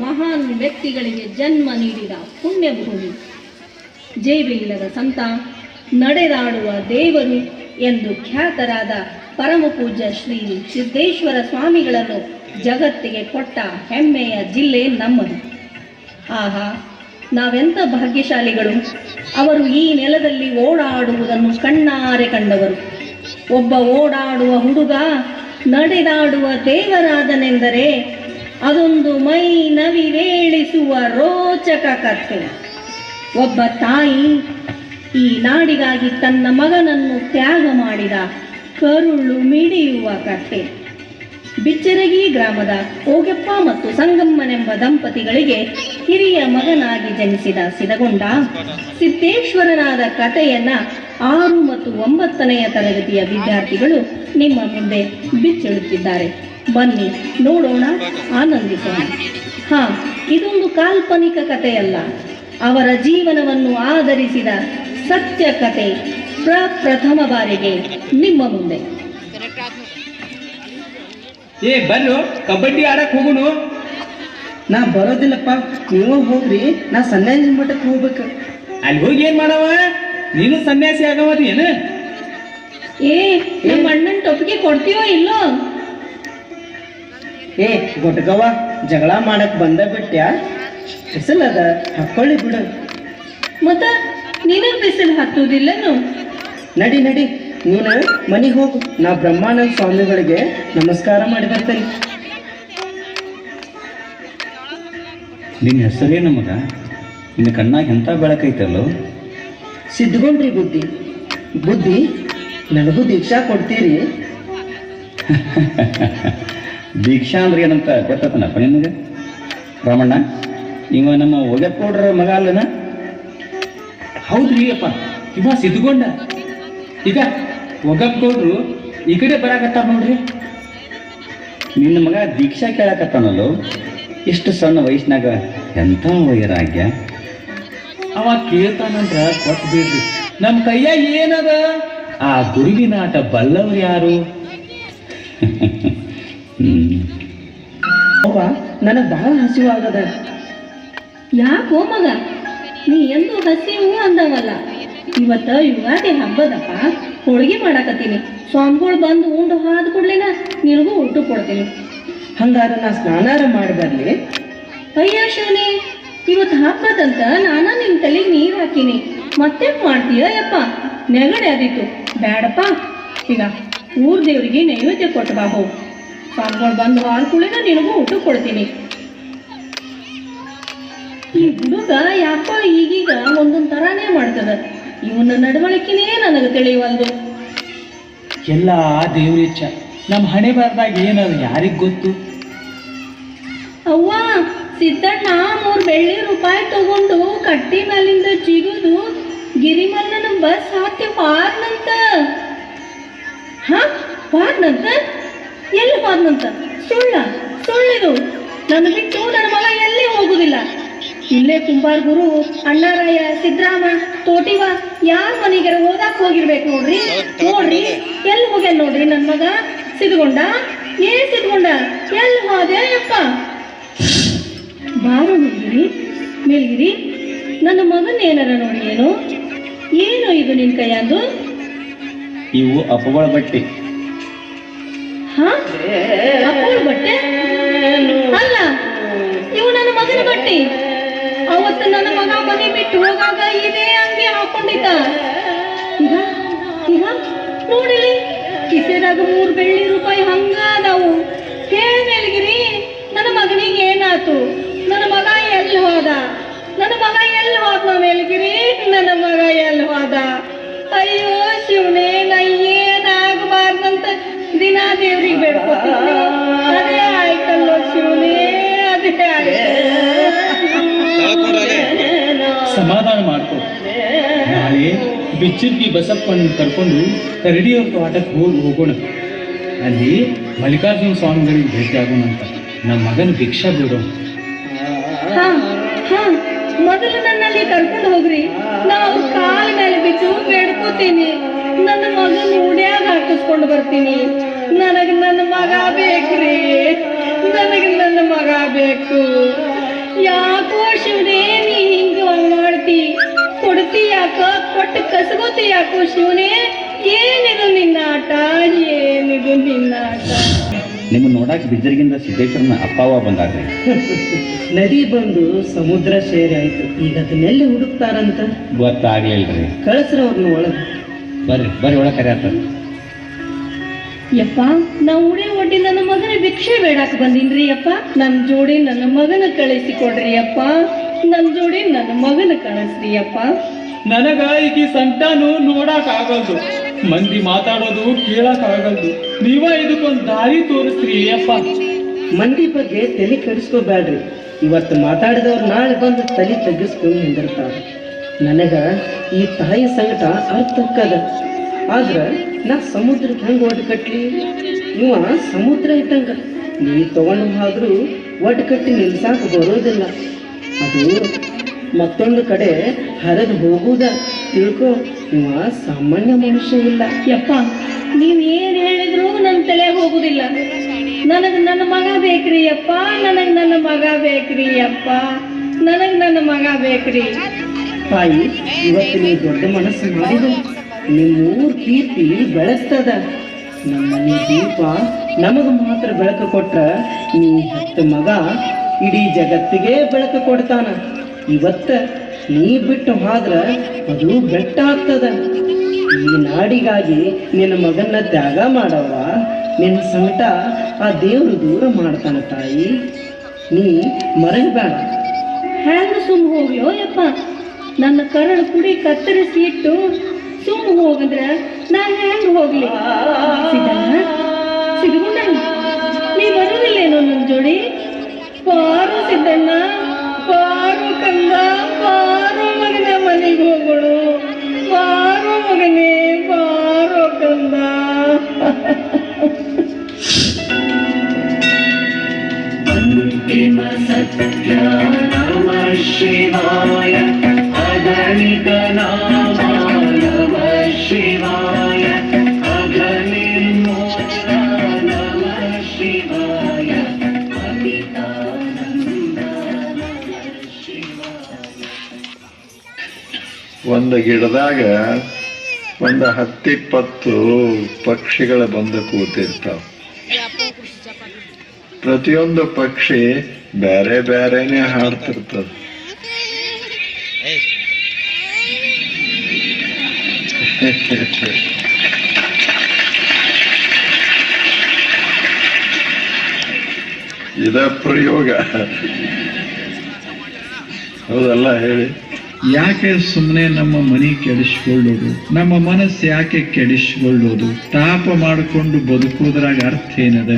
ಮಹಾನ್ ವ್ಯಕ್ತಿಗಳಿಗೆ ಜನ್ಮ ನೀಡಿದ ಪುಣ್ಯಭೂಮಿ. ಜೈವಿಲ್ಲದ ಸಂತ, ನಡೆದಾಡುವ ದೇವರು ಎಂದು ಖ್ಯಾತರಾದ ಪರಮಪೂಜ್ಯ ಶ್ರೀ ಸಿದ್ದೇಶ್ವರ ಸ್ವಾಮಿಗಳನ್ನು ಜಗತ್ತಿಗೆ ಕೊಟ್ಟ ಹೆಮ್ಮೆಯ ಜಿಲ್ಲೆ ನಮ್ಮದು. ಆಹಾ, ನಾವೆಂಥ ಭಾಗ್ಯಶಾಲಿಗಳು! ಅವರು ಈ ನೆಲದಲ್ಲಿ ಓಡಾಡುವುದನ್ನು ಕಣ್ಣಾರೆ ಕಂಡವರು. ಒಬ್ಬ ಓಡಾಡುವ ಹುಡುಗ ನಡೆದಾಡುವ ದೇವರಾದನೆಂದರೆ ಅದೊಂದು ಮೈ ನವಿರೇಳಿಸುವ ರೋಚಕ ಕಥೆ. ಒಬ್ಬ ತಾಯಿ ಈ ನಾಡಿಗಾಗಿ ತನ್ನ ಮಗನನ್ನು ತ್ಯಾಗ ಮಾಡಿದ ಕರುಳು ಮಿಡಿಯುವ ಕಥೆ. ಬಿಚ್ಚರಗಿ ಗ್ರಾಮದ ಓಗೆಪ್ಪ ಮತ್ತು ಸಂಗಮ್ಮನೆಂಬ ದಂಪತಿಗಳಿಗೆ ಹಿರಿಯ ಮಗನಾಗಿ ಜನಿಸಿದ ಸಿದಗೊಂಡ ಸಿದ್ದೇಶ್ವರನಾದ ಕಥೆಯನ್ನ 6 ಮತ್ತು 9ನೆಯ ತರಗತಿಯ ವಿದ್ಯಾರ್ಥಿಗಳು ನಿಮ್ಮ ಮುಂದೆ ಬಿಚ್ಚಿಡುತ್ತಿದ್ದಾರೆ. ಬನ್ನಿ ನೋಡೋಣ, ಆನಂದಿಸೋಣ. ಇದೊಂದು ಕಾಲ್ಪನಿಕ ಕಥೆಯಲ್ಲ, ಅವರ ಜೀವನವನ್ನು ಆಧರಿಸಿದ ಸತ್ಯ ಕಥೆ ಪ್ರಪ್ರಥಮ ಬಾರಿಗೆ ನಿಮ್ಮ ಮುಂದೆ. ಬರ್ರು ಕಬಡ್ಡಿ ಆಡಕ್ ಹೋಗುನು. ನಾ ಬರೋದಿಲ್ಲಪ್ಪ, ನೀವು ಹೋಗ್ರಿ, ನಾ ಸನ್ಯಾಸಿ ಮಠಕ್ಕೆ ಹೋಗ್ಬೇಕು. ಅಲ್ಲಿ ಹೋಗಿ ಏನ್ ಮಾಡವ? ನೀನು ಸನ್ಯಾಸಿ ಆಗವದಿ ಏನು? ನಮ್ಮ ಅಣ್ಣನ ಟೊಪ್ಪಿಗೆ ಕೊಡ್ತೀವೋ ಇಲ್ಲೋ? ಗೊಟ್ಟಗವ, ಜಗಳ ಮಾಡಕ್ ಬಂದ ಬಿಟ್ಟ್ಯಾ? ಬಿಸಿಲದ ಹಾಕೊಳ್ಳಿ ಬಿಡು. ಮತ್ತ ನಿನಗ್ ಬಿಸಿಲು ಹತ್ತುವುದಿಲ್ಲನು? ನಡಿ ನಡಿ, ನೀನು ಮನೆಗೆ ಹೋಗು. ನಾ ಬ್ರಹ್ಮಾನಂದ ಸ್ವಾಮಿಗಳಿಗೆ ನಮಸ್ಕಾರ ಮಾಡಿ ಬರ್ತೇನೆ. ನಿನ್ನ ಹೆಸರೇನು ಮಗ? ನಿನ್ನ ಕಣ್ಣಾಗ ಎಂಥ ಬೆಳಕೈತಲ್ಲೋ? ಸಿದ್ಧಗೊಂಡ್ರಿ ಬುದ್ಧಿ. ಬುದ್ಧಿ, ನನಗೂ ದೀಕ್ಷಾ ಕೊಡ್ತೀರಿ? ದೀಕ್ಷಾ ಅಂದ್ರೆ ಏನಂತ ಗೊತ್ತನಪ್ಪ ನಿನಗೆ? ರಾಮಣ್ಣ, ಇವ ನಮ್ಮ ಒಗೆಪ್ಪೋಡ್ರ ಮಗ ಅಲ್ಲನ? ಹೌದ್ರಿ ಅಪ್ಪ, ಇವ ಸಿದ್ಧಗೊಂಡ. ಈಗ ಒಗಪ್ಕೊಡ್ರು ಈ ಕಡೆ ಬರಾಕತ್ತಾರ ನೋಡ್ರಿ. ನಿನ್ನ ಮಗ ದೀಕ್ಷಾ ಕೇಳಕತ್ತಾನಲ್ಲೋ? ಇಷ್ಟು ಸಣ್ಣ ವಯಸ್ಸಿನಾಗ ಎಂಥ ವೈರಾಗ್ಯ! ಅವ ಕೇಳ್ತಾನಂದ್ರ ಕೊಟ್ಟು ಬಿಡ್ರಿ. ನಮ್ಮ ಕೈಯಾಗ ಏನದ? ಆ ಗುರುವಿನ ಆಟ ಬಲ್ಲವ್ರು ಯಾರು? ಅವ್ವ, ನನಗೆ ಬಹಳ ಹಸಿವಾಗದ. ಯಾಕೋ ಮಗ, ನೀ ಎಂದು ಹಸಿವು ಅಂದವಲ್ಲ? ಇವತ್ತ ಯುಗಾದಿ ಹಬ್ಬದಪ್ಪ, ಹೋಳಿಗೆ ಮಾಡಾಕತ್ತೀನಿ. ಸ್ವಾಮಿಗಳು ಬಂದು ಉಂಡು ಹಾದ ಕೂಡ್ಲೇನ ನಿನಗೂ ಊಟ ಕೊಡ್ತೀನಿ. ಹಂಗಾರ ನಾ ಸ್ನಾನಾರ ಮಾಡಿ ಬರ್ಲಿ? ಅಯ್ಯ ಶಿವನೇ, ಇವತ್ತು ಹಬ್ಬದಂತ ನಾನ ನಿನ್ನ ತಲೆಗೆ ನೀರು ಹಾಕಿನಿ, ಮತ್ತೆ ಮಾಡ್ತೀಯ ಯಪ್ಪ? ನೆಗಡೆ ಆದಿತ್ತು, ಬೇಡಪ್ಪ. ಈಗ ಊರ್ ದೇವ್ರಿಗೆ ನೈವೇದ್ಯ ಕೊಟ್ಟು ಬಾ ಹೋಗು. ಸ್ವಾಮಿಗಳು ಬಂದು ಹಾದ ಕೂಡ್ಲೇನ ನಿನಗೂ ಊಟ ಕೊಡ್ತೀನಿ. ಈ ಹುಡುಗ ಯಾಕೋ ಈಗೀಗ ಒಂದೊಂದು ಥರಾನೇ ಮಾಡ್ತದ. ಇವನ ನಡವಳಿಕೆನೇ ನನಗೆ ತಿಳಿಯುವಲ್ದು. ಎಲ್ಲ ದೇವ್ರಿಚ್ಛ. ನಮ್ಮ ಹಣೆ ಬರ್ದಾಗ ಏನದು ಯಾರಿಗ್ ಗೊತ್ತು? ಅವ್ವ, ಸಿದ್ದಣ್ಣ 3 ಬೆಳ್ಳಿ ರೂಪಾಯಿ ತಗೊಂಡು ಕಟ್ಟಿ ಮೇಲಿಂದ ಜಿಗುದು ಗಿರಿಮಲ್ಲನ ಬಸ್ ಹತ್ತಿ ಪಾರ್ನಂತ. ಪಾರ್ನಂತ? ಎಲ್ಲಿ ಪಾರ್ನಂತ? ಸುಳ್ಳಿದು. ನನ್ನ ಬಿಟ್ಟು ನನ್ನ ಮಗ ಎಲ್ಲಿ ಹೋಗುದಿಲ್ಲ. ಇಲ್ಲೇ ಕುಂಬಾರ ಗುರು, ಅಣ್ಣಾರಾಯ, ಸಿದ್ದರಾಮ, ತೋಟಿವ ಯಾರ ಮನೆಗಾರ ಓದಾಕ್ ಹೋಗಿರ್ಬೇಕು ನೋಡ್ರಿ. ಎಲ್ಲಿ ಹೋಗ್ಯಾನ ನೋಡ್ರಿ ನನ್ನ ಮಗ ಸಿದ್ಗೊಂಡ. ಸಿದ್ಗೊಂಡ ಎಲ್ಲಿ ಹೋದೆ ಅಪ್ಪ? ಬಾರು ಮೇಲ್ಗಿರಿ, ನನ್ನ ಮಗನ ಏನಾರ ನೋಡಿ. ಏನು ಇದು ನಿನ್ ಕೈಯಂದು? ಇವು ಅಪ್ಪಗಳ ಬಟ್ಟೆ. ಅಪ್ಪಳ ಬಟ್ಟೆ ಅಲ್ಲ, ಇವು ನನ್ನ ಮಗನ ಬಟ್ಟೆ. ಅವತ್ತು ನನ್ನ ಮಗ ಮನೆ ಬಿಟ್ಟು ಹೋಗಾಗ ಇದೇ ಅಂಗಿ ಹಾಕೊಂಡಿದ್ದ. ಈಗ ನೋಡಿಲಿ, ಕಿಸೆದಾಗ 3 ಬೆಳ್ಳಿ ರೂಪಾಯಿ ಹಂಗ ಅದಾವು. ಹೇಳ ಮೇಲ್ಗಿರಿ, ನನ್ನ ಮಗನಿಗೆ ಏನಾತು? ನನ್ನ ಮಗ ಎಲ್ಲಿ ಹೋದ? ಮೇಲ್ಗಿರಿ, ನನ್ನ ಮಗ ಎಲ್ಲಿ ಹೋದ? ಅಯ್ಯೋ ಶಿವನೇ, ನಾ ಏನಾಗಬಾರ್ದಂತ ದಿನ ದೇವ್ರಿಗೆ ಬೇಡ್ಕೊತೀನಿ. ಅದೇ ಆಯ್ತಲ್ಲೋ ಶಿವನೇ, ಅದೇ ಸಮಾಧಾನ ಮಾಡ್ಕೊ. ನಾಳೆ ಬಿಚ್ಚರ್ಗಿ ಬಸಪ್ಪನ ಕರ್ಕೊಂಡು ಕರಡಿಯವ್ರ ತೋಟಕ್ಕೆ ಹೋಗೋಣ. ಅಲ್ಲಿ ಮಲ್ಲಿಕಾರ್ಜುನ ಸ್ವಾಮಿಗಳಿಗೆ ಭೇಟಿ ಆಗೋಣಂತ. ನಮ್ಮ ಮಗನ ಭಿಕ್ಷಾ ಬಿಡೋ. ಮೊದಲು ನನ್ನಲ್ಲಿ ಕರ್ಕೊಂಡು ಹೋಗ್ರಿ. ನಾವು ಕಾಲ ಮೇಲೆ ಬಿದ್ದು ಬೇಡ್ಕೋತೀನಿ. ನನ್ನ ಮಗನ ಉಡ್ಯಾಗ ಹಾಕಿಸ್ಕೊಂಡು ಬರ್ತೀನಿ. ನನಗೆ ನನ್ನ ಮಗ ಬೇಕ್ರಿ, ನನಗೆ ನನ್ನ ಮಗ ಬೇಕು. ಕೊಡ್ತಿ ಯಾಕೋ ಕೊಟ್ಟು ಕಸಗೋತಿ ಯಾಕೋ ಶಿವನೇ? ಏನಿದು ನಿನ್ನ ಆಟ, ಏನಿದು ನಿನ್ನ ಆಟ? ನಿಮ್ಮನ್ನ ನೋಡಕ್ಕೆ ಬಿದ್ದರಿಗಿಂದ ಸಿದ್ದೇಶ್ವರನ ಅಪ್ಪಾವ ಬಂದಾರ್ರಿ. ನದಿ ಬಂದು ಸಮುದ್ರ ಸೇರಿ ಆಯ್ತು. ಈಗ ಅದನ್ನೆಲ್ಲಿ ಹುಡುಕ್ತಾರಂತ ಗೊತ್ತಾಗ್ಲಿಲ್ರಿ. ಕಳಿಸ್ರ ಅವ್ರನ್ನ ಒಳಗೆ. ಬರ್ರಿ ಒಳಗೆ ಕರೆಯತ್ತ. ಯಪ್ಪ, ನಾ ಉಡೇ ಒಡ್ಡಿ ನನ್ನ ಮಗನ ಭಿಕ್ಷೆ ಬೇಡಾಕ ಬಂದಿನ್ರಿ ಅಪ್ಪ. ನನ್ನ ಜೋಡಿ ನನ್ನ ಮಗನ ಕಳಿಸಿ ಕೊಡ್ರಿ ಅಪ್ಪ. ನನ್ನ ಜೋಡಿ ನನ್ನ ಮಗನ ಕಳಿಸ್ರಿ ಅಪ್ಪ. ನನಗ ಈಕಿ ಸಂತಾನು ನೋಡಕ್ ಆಗಲ್ದು, ಮಂದಿ ಮಾತಾಡೋದು ಕೇಳಕ್ ಆಗಲ್ದು. ನೀವ ಇದಕ್ಕೊಂದು ದಾರಿ ತೋರಿಸ್ರಿ ಅಪ್ಪ. ಮಂದಿ ಬಗ್ಗೆ ತಲೆ ಕೆಡಿಸ್ಕೋಬೇಡ್ರಿ. ಇವತ್ತು ಮಾತಾಡಿದವ್ರು ನಾಳೆ ಬಂದು ತಲೆ ತಗ್ಗಿಸ್ಕೊಂಡು ನಿಂದಿರ್ತಾರೆ. ನನಗ ಈ ತಾಯಿ ಸಂಕಟ ಅರ್ಥಕ್ಕದ. ಆದ್ರ ನಾ ಸಮುದ್ರಕ್ಕೆ ಹೆಂಗೆ ಒಟ್ಟು ಕಟ್ಲಿ? ಇವ ಸಮುದ್ರ ಇದ್ದಂಗ, ನೀ ತಗೊಂಡು ಹೋದ್ರೂ ಒಟ್ಟು ಕಟ್ಟಿ ನಿಲ್ಸಾಕ ಬರೋದಿಲ್ಲ. ಅದು ಮತ್ತೊಂದು ಕಡೆ ಹರಿದು ಹೋಗುದ ತಿಳ್ಕೊ. ಇವ ಸಾಮಾನ್ಯ ಮನುಷ್ಯ ಇಲ್ಲ. ಯಪ್ಪ, ನೀವ್ ಏನ್ ಹೇಳಿದ್ರು ನನ್ನ ತಲೆ ಹೋಗುದಿಲ್ಲ. ನನಗ್ ನನ್ನ ಮಗ ಬೇಕ್ರಿ ಅಪ್ಪ, ನನಗ್ ನನ್ನ ಮಗ ಬೇಕ್ರಿ ಅಪ್ಪ, ನನಗ್ ನನ್ನ ಮಗ ಬೇಕ್ರಿ. ತಾಯಿ, ಇವತ್ತು ನೀವು ದೊಡ್ಡ ಮನಸ್ಸು ಮಾಡಿದ ನಿಮ್ಮೂರ್ ಕೀರ್ತಿ ಬೆಳೆಸ್ತದ. ನಮ್ಮನೆ ದೀಪ ನಮಗ ಮಾತ್ರ ಬೆಳಕು ಕೊಟ್ರ ನೀ ಹತ್ತು ಮಗ ಇಡೀ ಜಗತ್ತಿಗೆ ಬೆಳಕು ಕೊಡ್ತಾನ. ಇವತ್ತ ನೀ ಬಿಟ್ಟು ಹೋದ್ರ ಅದು ಬೆಟ್ಟ ಆಗ್ತದ. ಈ ನಾಡಿಗಾಗಿ ನಿನ್ನ ಮಗನ್ನ ತ್ಯಾಗ ಮಾಡವ. ನಿನ್ನ ಸಂಕಟ ಆ ದೇವರು ದೂರ ಮಾಡ್ತಾನ ತಾಯಿ. ನೀ ಮರಗಬೇಡ. ಹ್ಯಾಂಗ ಸುಮ್ ಹೋಗ್ಯೋ ಯಪ್ಪ? ನನ್ನ ಕರಳು ಕುಡಿ ಕತ್ತರಿಸಿ ಇಟ್ಟು ಸುಮ್ ಹೋಗಂದ್ರ ನಾ ಹ್ಯಾಂಗ ಹೋಗ್ಲಿ? ಸಿದ್ಧಣ್ಣ, ನೀ ಬರುವುದಿಲ್ಲೇನೋ ನನ್ನ ಜೋಡಿ? ಪಾರು ಸಿದ್ದಣ್ಣ, ಪಾರು ಕಂದ, ಪಾರು ಮಗನ ಮನೆಗೆ ಹೋಗೋಳು. ಪಾರು ಮಗನೇ, ಪಾರು ಕಂದ. ಅಂತಿಮ ಸತ್ಯ ನಮಃ ಶಿವಾಯ, ಅಗಣಿತ ನಾಮ ನಮಃ ಶಿವಾಯ, ಅಘನಿರ್ಮೂಲ ನಮಃ ಶಿವಾಯ, ಅಮಿತಾನಂದ ನಮಃ ಶಿವಾಯ. ಒಂದು ಗಿಡದಾಗ ಒಂದು 10-20 ಪಕ್ಷಿಗಳು ಬಂದು ಕೂತಿರ್ತಾವ. ಪ್ರತಿಯೊಂದು ಪಕ್ಷಿ ಬೇರೆ ಬೇರೆನೆ ಹಾಡ್ತಿರ್ತದ. ಇದ ಪ್ರಯೋಗ ಹೌದಲ್ಲ ಹೇಳಿ? ಯಾಕೆ ಸುಮ್ಮನೆ ನಮ್ಮ ಮನೆ ಕೆಡಿಸ್ಕೊಳ್ಳೋದು? ನಮ್ಮ ಮನಸ್ಸು ಯಾಕೆ ಕೆಡಿಸ್ಕೊಳ್ಳೋದು? ತಾಪ ಮಾಡಿಕೊಂಡು ಬದುಕೋದ್ರಾಗ ಅರ್ಥ ಏನದ?